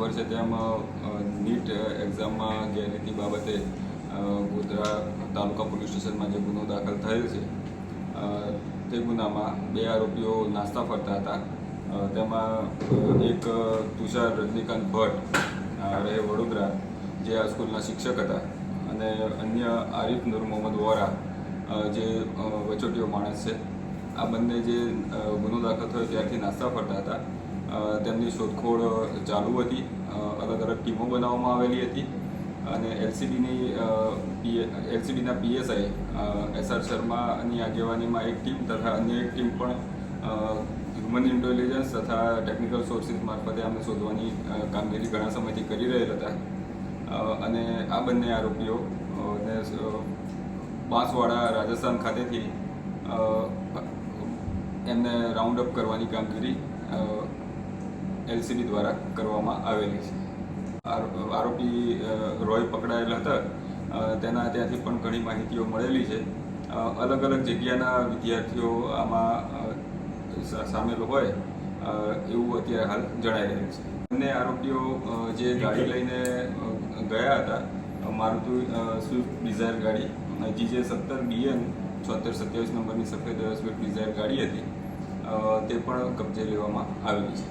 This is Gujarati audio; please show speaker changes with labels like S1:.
S1: ખબર છે તેમ નીટ એક્ઝામમાં ગેરરીતિ બાબતે ગોધરા તાલુકા પોલીસ સ્ટેશનમાં જે ગુનો દાખલ થયેલ છે તે ગુનામાં 2 આરોપીઓ નાસ્તા ફરતા હતા. તેમાં એક તુષાર રજનીકાંત ભટ્ટ રહે વડોદરા, જે આ સ્કૂલના શિક્ષક હતા, અને અન્ય આરિફ નૂર મોહમ્મદ વોરા, જે વચોટિયો માણસ છે. આ બંને જે ગુનો દાખલ થયો ત્યારથી નાસ્તા ફરતા હતા. તેમની શોધખોળ ચાલુ હતી. અલગ અલગ ટીમો બનાવવામાં આવેલી હતી અને એલસીબીના પીએસઆઈ SR શર્માની આગેવાનીમાં એક ટીમ તથા અન્ય એક ટીમ પણ હ્યુમન ઇન્ટેલિજન્સ તથા ટેકનિકલ સોર્સિસ મારફતે આમને શોધવાની કામગીરી ઘણા સમયથી કરી રહેલ હતા. અને આ બંને આરોપીઓ બાંસવાડા રાજસ્થાન ખાતેથી એમને રાઉન્ડ અપ કરવાની કામગીરી એલસીબી દ્વારા કરવામાં આવેલી છે. આરોપી રોય પકડાયેલ હતા. ત્યાંથી પણ ઘણી માહિતીઓ મળેલી છે. અલગ અલગ જગ્યાના વિદ્યાર્થીઓ આમાં સામેલ હોય એવું અત્યારે હાલ જણાઈ રહ્યું છે. બંને આરોપીઓ જે ગાડી લઈને ગયા હતા, મારુતિ સ્વિફ્ટ ડિઝાયર ગાડી GJ17BN 7627 નંબરની સફેદ સ્વિફ્ટ ડિઝાયર ગાડી હતી, તે પણ કબજે લેવામાં આવેલી છે.